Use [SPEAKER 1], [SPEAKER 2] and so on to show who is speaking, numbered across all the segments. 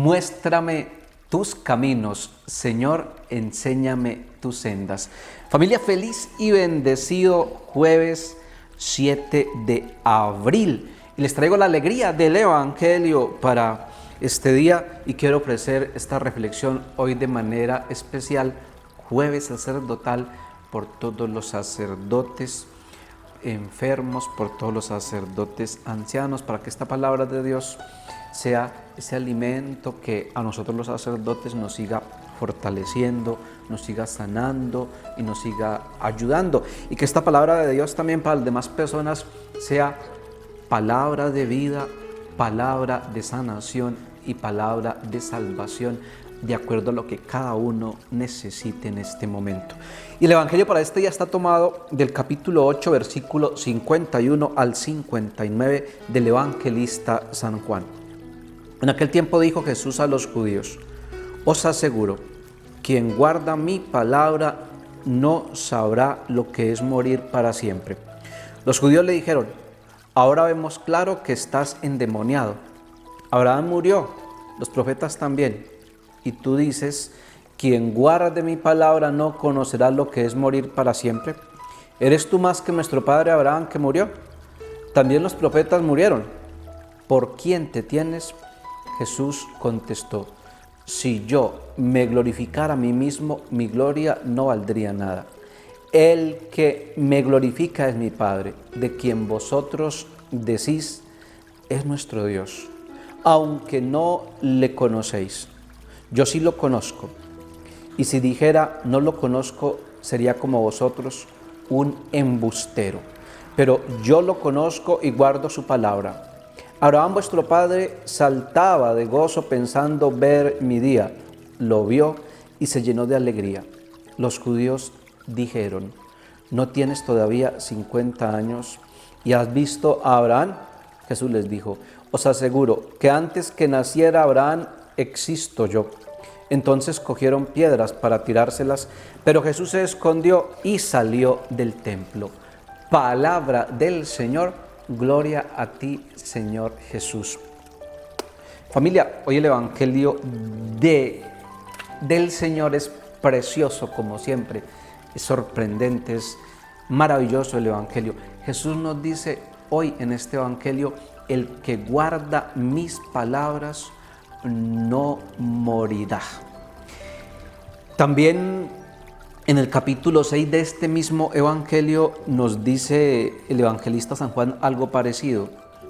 [SPEAKER 1] Muéstrame tus caminos, Señor, enséñame tus sendas. Familia, feliz y bendecido jueves 7 de abril. Y les traigo la alegría del Evangelio para este día y quiero ofrecer esta reflexión hoy de manera especial, jueves sacerdotal, por todos los sacerdotes enfermos, por todos los sacerdotes ancianos, para que esta palabra de Dios sea ese alimento que a nosotros los sacerdotes nos siga fortaleciendo, nos siga sanando y nos siga ayudando. Y que esta palabra de Dios también para las demás personas sea palabra de vida, palabra de sanación y palabra de salvación, de acuerdo a lo que cada uno necesite en este momento. Y el Evangelio para este día está tomado del capítulo 8, versículo 51 al 59 del evangelista San Juan. En aquel tiempo dijo Jesús a los judíos: os aseguro, quien guarda mi palabra no sabrá lo que es morir para siempre. Los judíos le dijeron: ahora vemos claro que estás endemoniado. Abraham murió, los profetas también. Y tú dices: quien guarde mi palabra no conocerá lo que es morir para siempre. ¿Eres tú más que nuestro padre Abraham, que murió? También los profetas murieron. ¿Por quién te tienes? Jesús contestó: si yo me glorificara a mí mismo, mi gloria no valdría nada. El que me glorifica es mi Padre, de quien vosotros decís es nuestro Dios, aunque no le conocéis. Yo sí lo conozco, y si dijera no lo conozco, sería como vosotros, un embustero. Pero yo lo conozco y guardo su palabra. Abraham vuestro padre saltaba de gozo pensando ver mi día. Lo vio y se llenó de alegría. Los judíos dijeron: ¿no tienes todavía 50 años y has visto a Abraham? Jesús les dijo: os aseguro que antes que naciera Abraham existo yo. Entonces cogieron piedras para tirárselas, pero Jesús se escondió y salió del templo. Palabra del Señor. Gloria a ti, Señor Jesús. Familia, hoy el Evangelio del Señor es precioso como siempre, es sorprendente, es maravilloso el Evangelio. Jesús nos dice hoy en este Evangelio: el que guarda mis palabras no morirá. También en el capítulo 6 de este mismo Evangelio nos dice el evangelista San Juan algo parecido: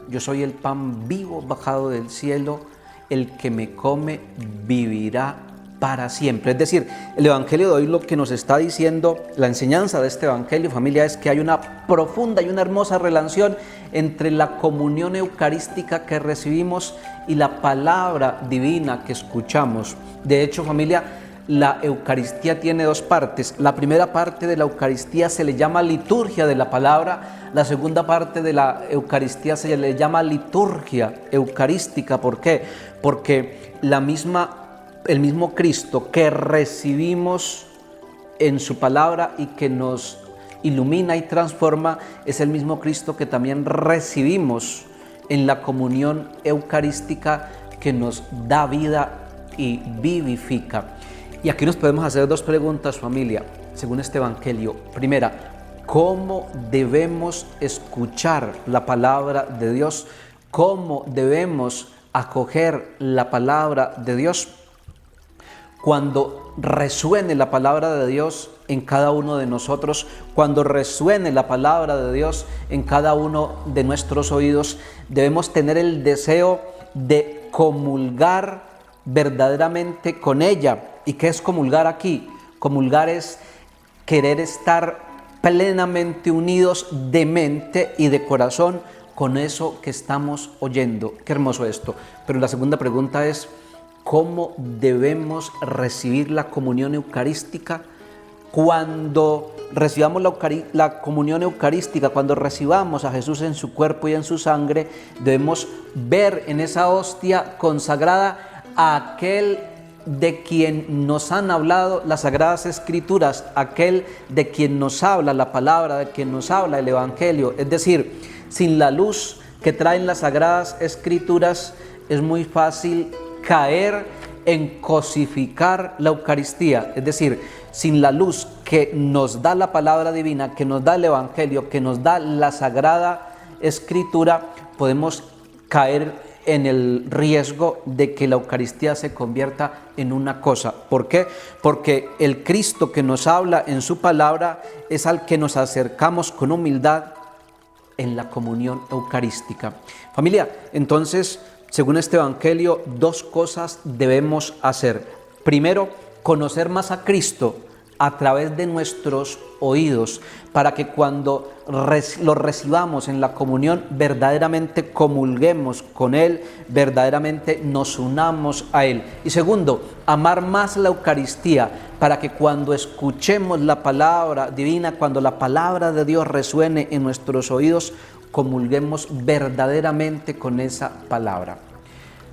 [SPEAKER 1] yo soy el pan vivo bajado del cielo, el que me come vivirá para siempre. Es decir, el Evangelio de hoy lo que nos está diciendo, la enseñanza de este Evangelio, familia, es que hay una profunda y una hermosa relación entre la comunión eucarística que recibimos y la palabra divina que escuchamos. De hecho, familia, la Eucaristía tiene dos partes. La primera parte de la Eucaristía se le llama liturgia de la palabra. La segunda parte de la Eucaristía se le llama liturgia eucarística. ¿Por qué? Porque el mismo Cristo que recibimos en su palabra y que nos ilumina y transforma es el mismo Cristo que también recibimos en la comunión eucarística, que nos da vida y vivifica. Y aquí nos podemos hacer dos preguntas, familia, según este Evangelio. Primera: ¿cómo debemos escuchar la palabra de Dios? ¿Cómo debemos acoger la palabra de Dios? Cuando resuene la palabra de Dios en cada uno de nosotros, cuando resuene la palabra de Dios en cada uno de nuestros oídos, debemos tener el deseo de comulgar verdaderamente con ella. ¿Y qué es comulgar aquí? Comulgar es querer estar plenamente unidos de mente y de corazón con eso que estamos oyendo. Qué hermoso esto. Pero la segunda pregunta es: ¿cómo debemos recibir la comunión eucarística? Cuando recibamos la comunión eucarística, cuando recibamos a Jesús en su cuerpo y en su sangre, debemos ver en esa hostia consagrada a aquel de quien nos han hablado las Sagradas Escrituras, aquel de quien nos habla la palabra, de quien nos habla el Evangelio. Es decir, sin la luz que traen las Sagradas Escrituras es muy fácil caer en cosificar la Eucaristía, es decir, sin la luz que nos da la palabra divina, que nos da el Evangelio, que nos da la Sagrada Escritura, podemos caer en el riesgo de que la Eucaristía se convierta en una cosa. ¿Por qué? Porque el Cristo que nos habla en su palabra es al que nos acercamos con humildad en la comunión eucarística. Familia, entonces, según este Evangelio, dos cosas debemos hacer. Primero, conocer más a Cristo a través de nuestros oídos, para que cuando lo recibamos en la comunión, verdaderamente comulguemos con Él, verdaderamente nos unamos a Él. Y segundo, amar más la Eucaristía, para que cuando escuchemos la palabra divina, cuando la palabra de Dios resuene en nuestros oídos, comulguemos verdaderamente con esa palabra.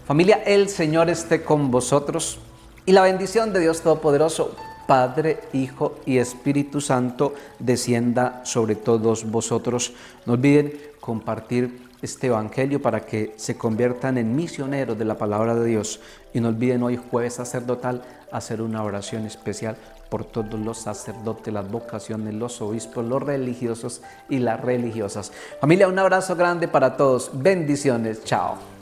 [SPEAKER 1] Familia, el Señor esté con vosotros y la bendición de Dios Todopoderoso, Padre, Hijo y Espíritu Santo, descienda sobre todos vosotros. No olviden compartir este Evangelio para que se conviertan en misioneros de la palabra de Dios. Y no olviden hoy, jueves sacerdotal, hacer una oración especial por todos los sacerdotes, las vocaciones, los obispos, los religiosos y las religiosas. Familia, un abrazo grande para todos. Bendiciones. Chao.